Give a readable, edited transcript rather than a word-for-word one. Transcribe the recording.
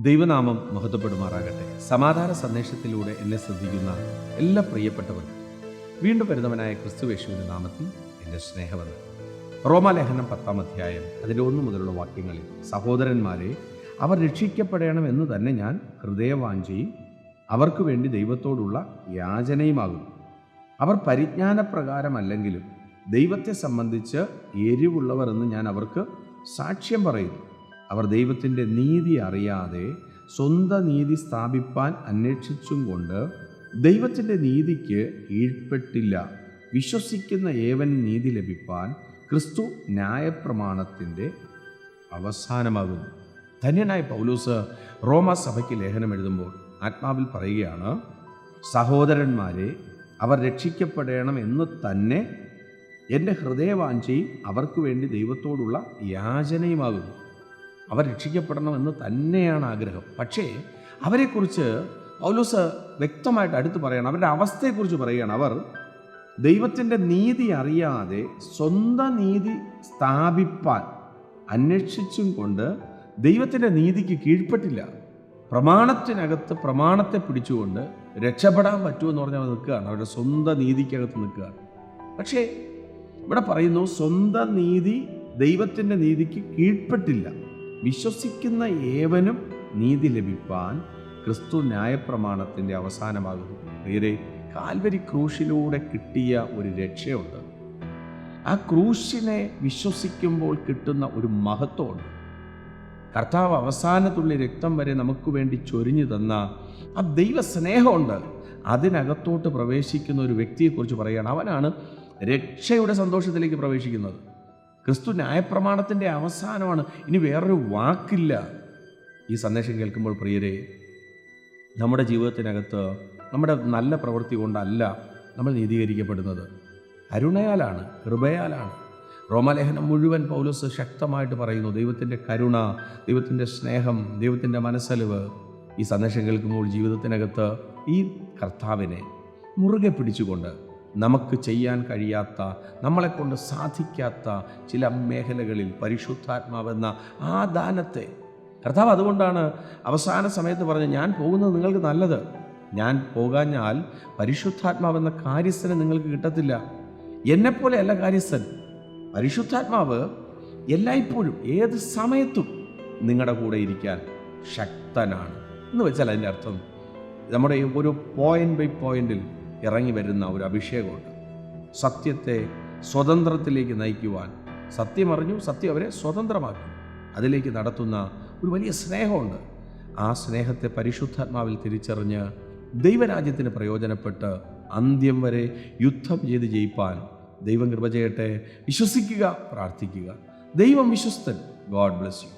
ദൈവനാമം മഹത്വപ്പെടുമാറാകട്ടെ. സമാധാന സന്ദേശത്തിലൂടെ എന്നെ ശ്രദ്ധിക്കുന്ന എല്ലാ പ്രിയപ്പെട്ടവർക്കും വീണ്ടും വരുന്നവനായ ക്രിസ്തുയേശുവിന്റെ നാമത്തിൽ എൻ്റെ സ്നേഹവന്ദനം. റോമാലേഖനം 10-ാം അധ്യായം അതിൻ്റെ 1 മുതലുള്ള വാക്യങ്ങളിൽ, സഹോദരന്മാരെ, അവർ രക്ഷിക്കപ്പെടണമെന്ന് തന്നെ ഞാൻ ഹൃദയവാഞ്ചയും അവർക്ക് വേണ്ടി ദൈവത്തോടുള്ള യാചനയുമാകുന്നു. അവർ പരിജ്ഞാനപ്രകാരമല്ലെങ്കിലും ദൈവത്തെ സംബന്ധിച്ച് എരിവുള്ളവർ എന്ന് ഞാൻ അവർക്ക് സാക്ഷ്യം പറയുന്നു. അവർ ദൈവത്തിൻ്റെ നീതി അറിയാതെ സ്വന്തം നീതി സ്ഥാപിപ്പാൻ അന്വേഷിച്ചും കൊണ്ട് ദൈവത്തിൻ്റെ നീതിക്ക് കീഴ്പ്പെട്ടില്ല. വിശ്വസിക്കുന്ന ഏവൻ നീതി ലഭിപ്പാൻ ക്രിസ്തു ന്യായപ്രമാണത്തിൻ്റെ അവസാനമാകുന്നു. ധന്യനായ പൗലോസ് റോമാ സഭയ്ക്ക് ലേഖനം എഴുതുമ്പോൾ ആത്മാവിൽ പറയുകയാണ്, സഹോദരന്മാരെ, അവർ രക്ഷിക്കപ്പെടണം എന്ന് തന്നെ എൻ്റെ ഹൃദയവാഞ്ചയും അവർക്ക് വേണ്ടി ദൈവത്തോടുള്ള യാചനയുമാകുന്നു. അവർ രക്ഷിക്കപ്പെടണമെന്ന് തന്നെയാണ് ആഗ്രഹം. പക്ഷേ അവരെക്കുറിച്ച് പൗലോസ് വ്യക്തമായിട്ട് അടുത്ത് പറയണം, അവരുടെ അവസ്ഥയെക്കുറിച്ച് പറയുകയാണ്. അവർ ദൈവത്തിൻ്റെ നീതി അറിയാതെ സ്വന്തം നീതി സ്ഥാപിപ്പാൻ അന്വേഷിച്ചും കൊണ്ട് ദൈവത്തിൻ്റെ നീതിക്ക് കീഴ്പ്പെട്ടില്ല. പ്രമാണത്തിനകത്ത് പ്രമാണത്തെ പിടിച്ചുകൊണ്ട് രക്ഷപ്പെടാൻ പറ്റുമെന്ന് പറഞ്ഞാൽ നിൽക്കുകയാണ്, അവരുടെ സ്വന്തം നീതിക്കകത്ത് നിൽക്കുകയാണ്. പക്ഷേ ഇവിടെ പറയുന്നു, സ്വന്തം നീതി ദൈവത്തിൻ്റെ നീതിക്ക് കീഴ്പ്പെട്ടില്ല. വിശ്വസിക്കുന്ന ഏവനും നീതി ലഭിപ്പാൻ ക്രിസ്തു ന്യായപ്രമാണത്തിൻ്റെ അവസാനമാകുന്നു. വേറെ കാൽവരി ക്രൂശിലൂടെ കിട്ടിയ ഒരു രക്ഷയുണ്ട്. ആ ക്രൂശിനെ വിശ്വസിക്കുമ്പോൾ കിട്ടുന്ന ഒരു മഹത്വമുണ്ട്. കർത്താവ് അവസാനത്തുള്ള രക്തം വരെ നമുക്ക് വേണ്ടി ചൊരിഞ്ഞു തന്ന ആ ദൈവ സ്നേഹമുണ്ട്. അതിനകത്തോട്ട് പ്രവേശിക്കുന്ന ഒരു വ്യക്തിയെക്കുറിച്ച് പറയുകയാണ്. അവനാണ് രക്ഷയുടെ സന്തോഷത്തിലേക്ക് പ്രവേശിക്കുന്നത്. ക്രിസ്തു ന്യായപ്രമാണത്തിൻ്റെ അവസാനമാണ്. ഇനി വേറൊരു വാക്കില്ല. ഈ സന്ദേശം കേൾക്കുമ്പോൾ പ്രിയരെ, നമ്മുടെ ജീവിതത്തിനകത്ത് നമ്മുടെ നല്ല പ്രവൃത്തി കൊണ്ടല്ല നമ്മൾ നീതീകരിക്കപ്പെടുന്നത്. കരുണയാലാണ്, കൃപയാലാണ്. റോമാലേഖനം മുഴുവൻ പൗലോസ് ശക്തമായിട്ട് പറയുന്നു, ദൈവത്തിൻ്റെ കരുണ, ദൈവത്തിൻ്റെ സ്നേഹം, ദൈവത്തിൻ്റെ മനസ്സലിവ്. ഈ സന്ദേശം കേൾക്കുമ്പോൾ ജീവിതത്തിനകത്ത് ഈ കർത്താവിനെ മുറുകെ പിടിച്ചുകൊണ്ട് നമുക്ക് ചെയ്യാൻ കഴിയാത്ത, നമ്മളെക്കൊണ്ട് സാധിക്കാത്ത ചില മേഖലകളിൽ പരിശുദ്ധാത്മാവെന്ന ആ ദാനത്തെ കർത്താവ് അതുകൊണ്ടാണ് അവസാന സമയത്ത് പറഞ്ഞത്, ഞാൻ പോകുന്നത് നിങ്ങൾക്ക് നല്ലത്. ഞാൻ പോകാഞ്ഞാൽ പരിശുദ്ധാത്മാവെന്ന കാര്യസ്ഥനെ നിങ്ങൾക്ക് കിട്ടത്തില്ല. എന്നെപ്പോലെയല്ല കാര്യസ്ഥൻ. പരിശുദ്ധാത്മാവ് എല്ലായ്പ്പോഴും ഏത് സമയത്തും നിങ്ങളുടെ കൂടെ ഇരിക്കാൻ ശക്തനാണ് എന്ന് വെച്ചാൽ അതിൻ്റെ അർത്ഥം നമ്മുടെ ഒരു പോയിൻ്റ് ബൈ പോയിൻ്റിൽ ഇറങ്ങി വരുന്ന ഒരു അഭിഷേകമുണ്ട്. സത്യത്തെ സ്വതന്ത്രത്തിലേക്ക് നയിക്കുവാൻ, സത്യം അറിഞ്ഞു, സത്യം അവരെ സ്വതന്ത്രമാക്കി, അതിലേക്ക് നടത്തുന്ന ഒരു വലിയ സ്നേഹമുണ്ട്. ആ സ്നേഹത്തെ പരിശുദ്ധാത്മാവിൽ തിരിച്ചറിഞ്ഞ് ദൈവരാജ്യത്തിന് പ്രയോജനപ്പെട്ട് അന്ത്യം വരെ യുദ്ധം ചെയ്ത് ജയിപ്പാൻ ദൈവം കൃപ ചെയ്യട്ടെ. വിശ്വസിക്കുക, പ്രാർത്ഥിക്കുക. ദൈവം വിശ്വസ്തൻ. God bless U.